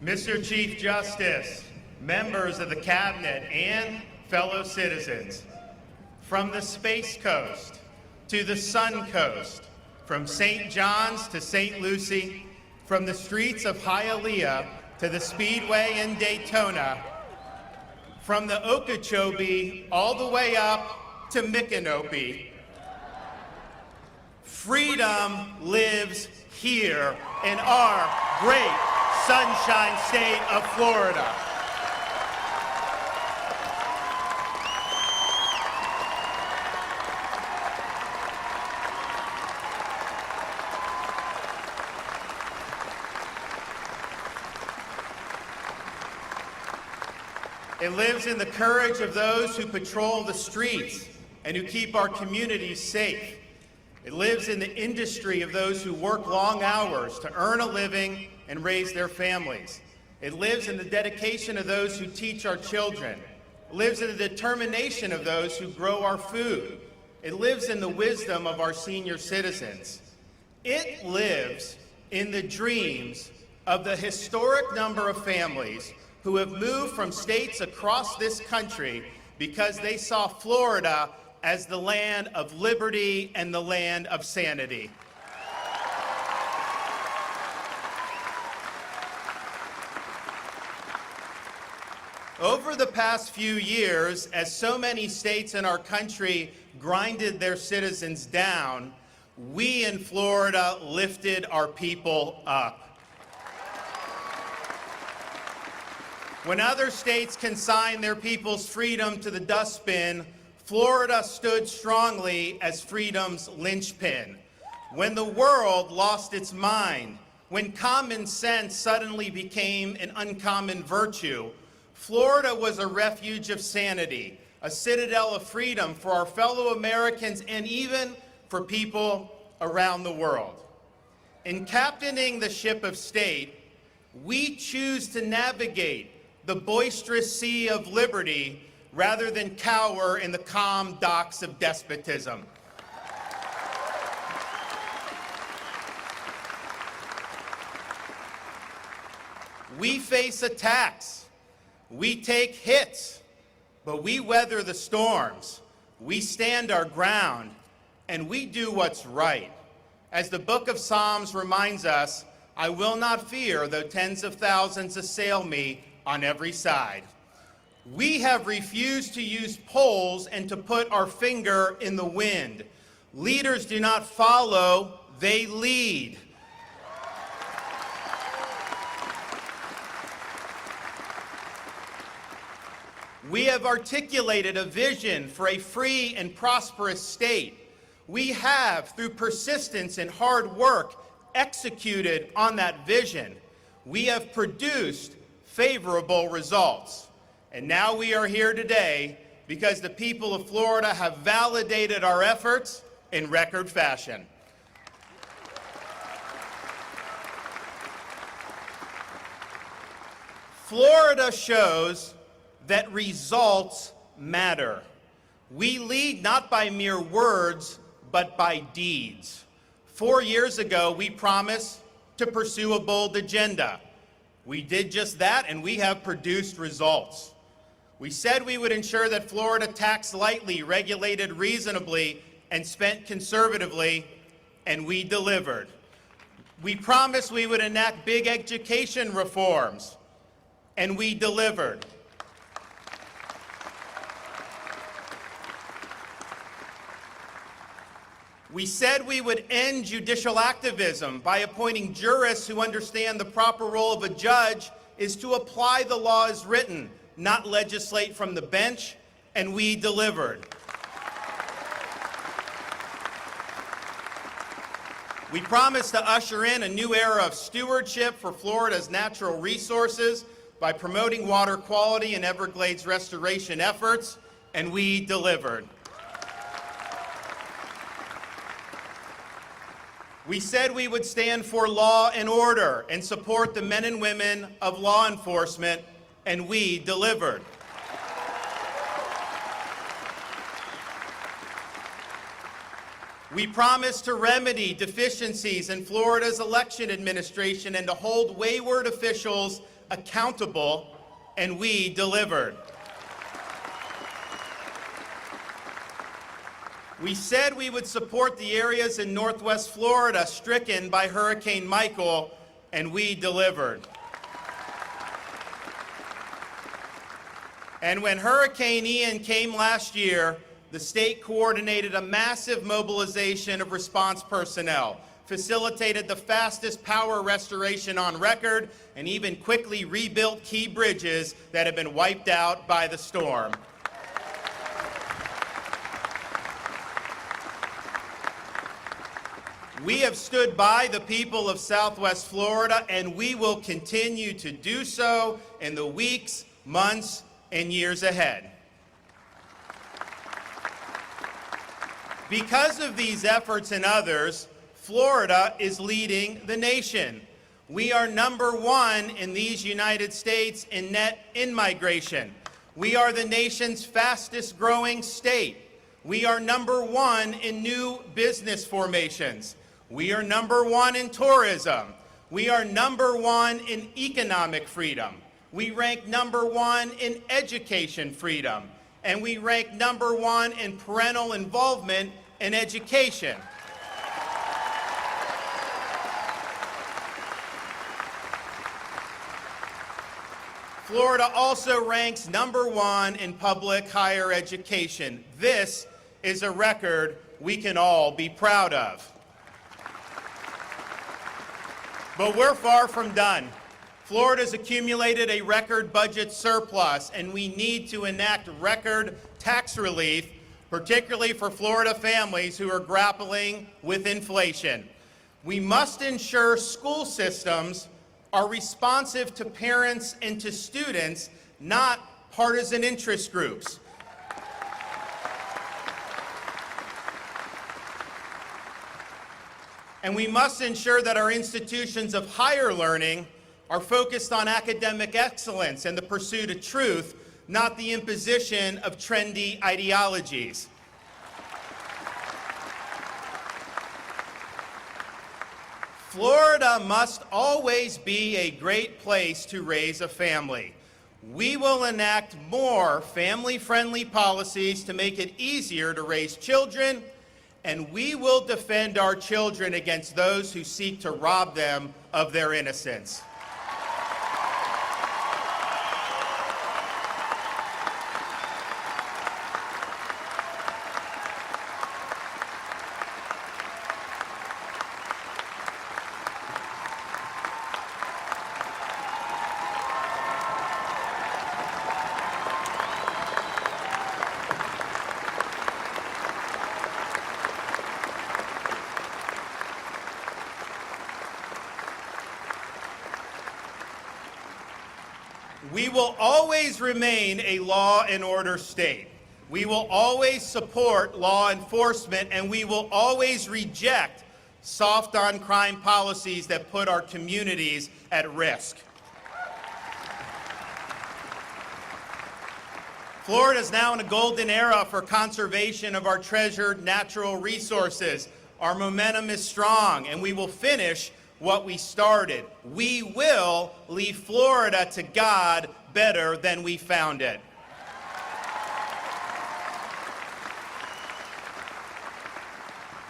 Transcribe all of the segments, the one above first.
Mr. Chief Justice, members of the Cabinet, and fellow citizens, from the Space Coast to the Sun Coast, from St. John's to St. Lucie, from the streets of Hialeah to the Speedway in Daytona, from the Okeechobee all the way up to Micanopy, freedom lives here in our great Sunshine State of Florida. It lives in the courage of those who patrol the streets and who keep our communities safe. It lives in the industry of those who work long hours to earn a living and raise their families. It lives in the dedication of those who teach our children. It lives in the determination of those who grow our food. It lives in the wisdom of our senior citizens. It lives in the dreams of the historic number of families who have moved from states across this country because they saw Florida as the land of liberty and the land of sanity. Over the past few years, as so many states in our country grinded their citizens down, we in Florida lifted our people up. When other states consigned their people's freedom to the dustbin, Florida stood strongly as freedom's linchpin. When the world lost its mind, when common sense suddenly became an uncommon virtue, Florida was a refuge of sanity, a citadel of freedom for our fellow Americans and even for people around the world. In captaining the ship of state, we choose to navigate the boisterous sea of liberty rather than cower in the calm docks of despotism. We face attacks. We take hits, but we weather the storms. We stand our ground, and we do what's right. As the book of Psalms reminds us, I will not fear though tens of thousands assail me on every side. We have refused to use polls and to put our finger in the wind. Leaders do not follow, they lead. We have articulated a vision for a free and prosperous state. We have, through persistence and hard work, executed on that vision. We have produced favorable results. And now we are here today because the people of Florida have validated our efforts in record fashion. Florida shows that results matter. We lead not by mere words, but by deeds. 4 years ago, we promised to pursue a bold agenda. We did just that, and we have produced results. We said we would ensure that Florida taxed lightly, regulated reasonably, and spent conservatively, and we delivered. We promised we would enact big education reforms, and we delivered. We said we would end judicial activism by appointing jurists who understand the proper role of a judge is to apply the law as written, not legislate from the bench, and we delivered. We promised to usher in a new era of stewardship for Florida's natural resources by promoting water quality and Everglades restoration efforts, and we delivered. We said we would stand for law and order and support the men and women of law enforcement, and we delivered. We promised to remedy deficiencies in Florida's election administration and to hold wayward officials accountable, and we delivered. We said we would support the areas in Northwest Florida stricken by Hurricane Michael, and we delivered. And when Hurricane Ian came last year, the state coordinated a massive mobilization of response personnel, facilitated the fastest power restoration on record, and even quickly rebuilt key bridges that had been wiped out by the storm. We have stood by the people of Southwest Florida, and we will continue to do so in the weeks, months, and years ahead. Because of these efforts and others, Florida is leading the nation. We are #1 in these United States in net in-migration. We are the nation's fastest growing state. We are #1 in new business formations. We are #1 in tourism. We are #1 in economic freedom. We rank #1 in education freedom. And we rank #1 in parental involvement in education. Florida also ranks #1 in public higher education. This is a record we can all be proud of. But we're far from done. Florida's accumulated a record budget surplus, and we need to enact record tax relief, particularly for Florida families who are grappling with inflation. We must ensure school systems are responsive to parents and to students, not partisan interest groups. And we must ensure that our institutions of higher learning are focused on academic excellence and the pursuit of truth, not the imposition of trendy ideologies. Florida must always be a great place to raise a family. We will enact more family-friendly policies to make it easier to raise children, and we will defend our children against those who seek to rob them of their innocence. We will always remain a law and order state. We will always support law enforcement, and we will always reject soft on crime policies that put our communities at risk. Florida is now in a golden era for conservation of our treasured natural resources. Our momentum is strong, and we will finish what we started. We will leave Florida to God better than we found it.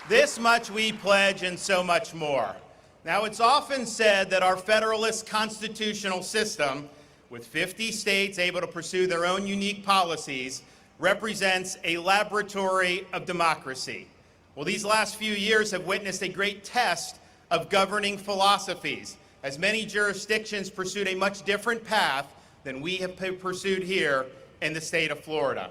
This much we pledge and so much more. Now, it's often said that our federalist constitutional system, with 50 states able to pursue their own unique policies, represents a laboratory of democracy. Well, these last few years have witnessed a great test of governing philosophies, as many jurisdictions pursued a much different path than we have pursued here in the state of Florida.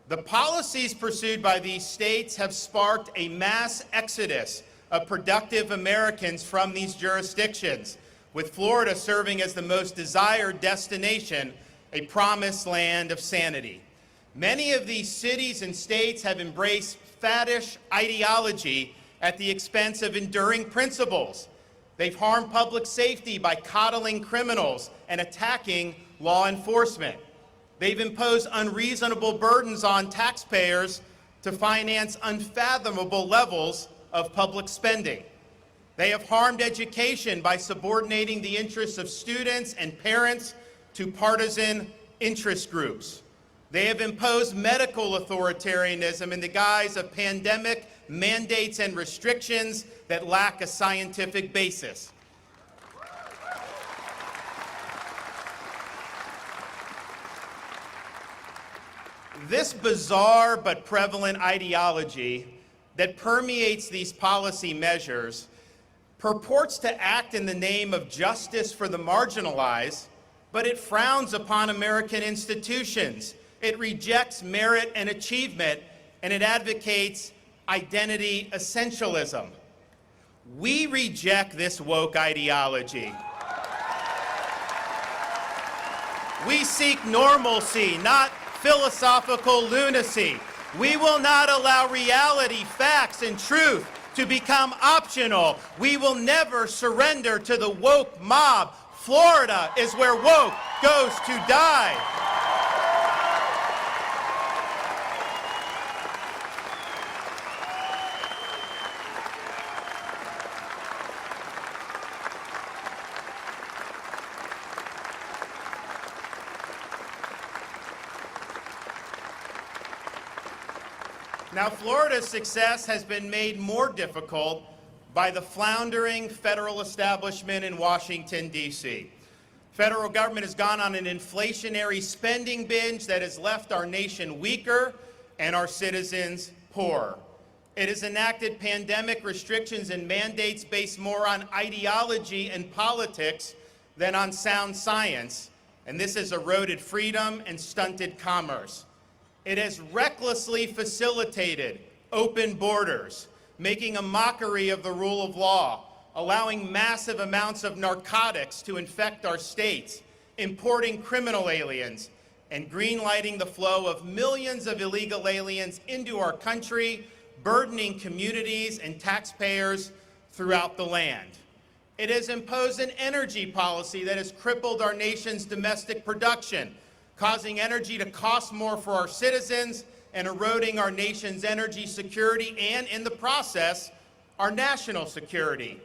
The policies pursued by these states have sparked a mass exodus of productive Americans from these jurisdictions, with Florida serving as the most desired destination, a promised land of sanity. Many of these cities and states have embraced faddish ideology at the expense of enduring principles. They've harmed public safety by coddling criminals and attacking law enforcement. They've imposed unreasonable burdens on taxpayers to finance unfathomable levels of public spending. They have harmed education by subordinating the interests of students and parents to partisan interest groups. They have imposed medical authoritarianism in the guise of pandemic mandates and restrictions that lack a scientific basis. This bizarre but prevalent ideology that permeates these policy measures purports to act in the name of justice for the marginalized, but it frowns upon American institutions. It rejects merit and achievement, and it advocates identity essentialism. We reject this woke ideology. We seek normalcy, not philosophical lunacy. We will not allow reality, facts, and truth to become optional. We will never surrender to the woke mob. Florida is where woke goes to die. Now, Florida's success has been made more difficult by the floundering federal establishment in Washington, D.C. Federal government has gone on an inflationary spending binge that has left our nation weaker and our citizens poorer. It has enacted pandemic restrictions and mandates based more on ideology and politics than on sound science, and this has eroded freedom and stunted commerce. It has recklessly facilitated open borders, making a mockery of the rule of law, allowing massive amounts of narcotics to infect our states, importing criminal aliens, and greenlighting the flow of millions of illegal aliens into our country, burdening communities and taxpayers throughout the land. It has imposed an energy policy that has crippled our nation's domestic production, causing energy to cost more for our citizens and eroding our nation's energy security and, in the process, our national security.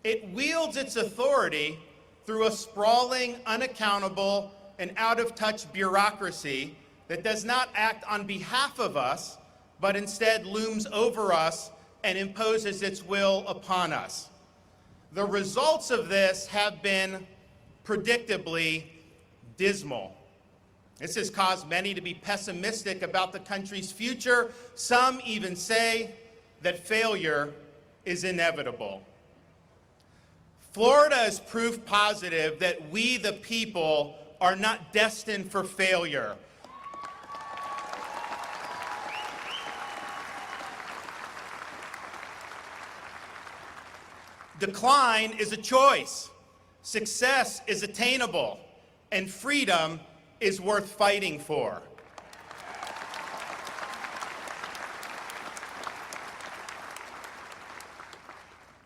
It wields its authority through a sprawling, unaccountable, and out-of-touch bureaucracy that does not act on behalf of us, but instead looms over us and imposes its will upon us. The results of this have been predictably dismal. This has caused many to be pessimistic about the country's future. Some even say that failure is inevitable. Florida is proof positive that we, the people, are not destined for failure. Decline is a choice. Success is attainable, and freedom is worth fighting for.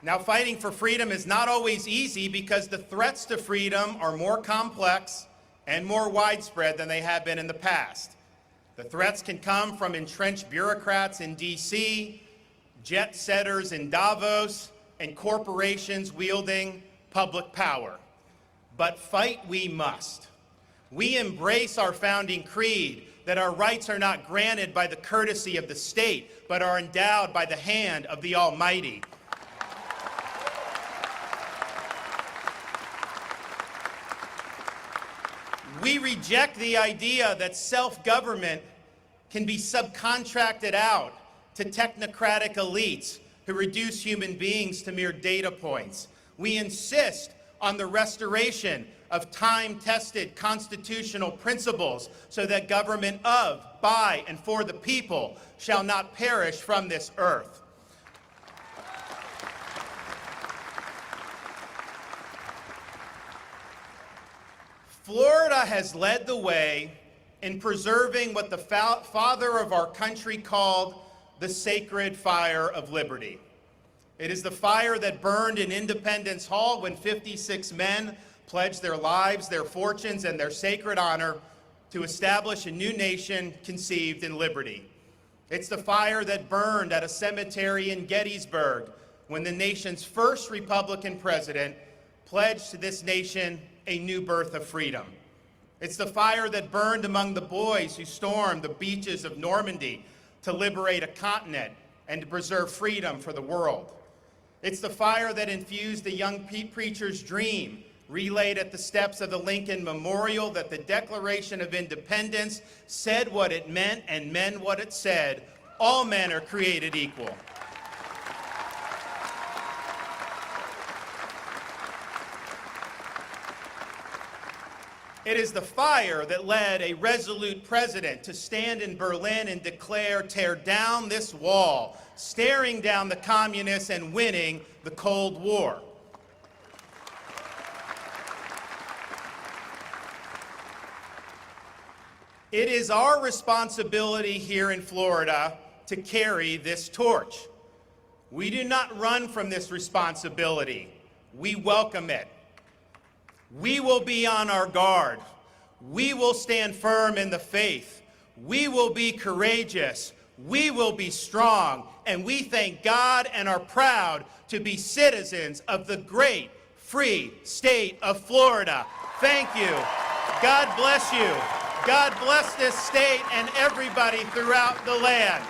Now, fighting for freedom is not always easy because the threats to freedom are more complex and more widespread than they have been in the past. The threats can come from entrenched bureaucrats in D.C., jet setters in Davos, and corporations wielding public power. But fight we must. We embrace our founding creed that our rights are not granted by the courtesy of the state, but are endowed by the hand of the Almighty. We reject the idea that self-government can be subcontracted out to technocratic elites who reduce human beings to mere data points. We insist on the restoration of time-tested constitutional principles so that government of, by, and for the people shall not perish from this earth. Florida has led the way in preserving what the father of our country called the sacred fire of liberty. It is the fire that burned in Independence Hall when 56 men pledged their lives, their fortunes, and their sacred honor to establish a new nation conceived in liberty. It's the fire that burned at a cemetery in Gettysburg when the nation's first Republican president pledged to this nation a new birth of freedom. It's the fire that burned among the boys who stormed the beaches of Normandy to liberate a continent and to preserve freedom for the world. It's the fire that infused the young preacher's dream, relayed at the steps of the Lincoln Memorial, that the Declaration of Independence said what it meant and meant what it said. All men are created equal. It is the fire that led a resolute president to stand in Berlin and declare, "Tear down this wall," staring down the communists and winning the Cold War. It is our responsibility here in Florida to carry this torch. We do not run from this responsibility. We welcome it. We will be on our guard. We will stand firm in the faith. We will be courageous. We will be strong. And we thank God and are proud to be citizens of the great free state of Florida. Thank you. God bless you. God bless this state and everybody throughout the land.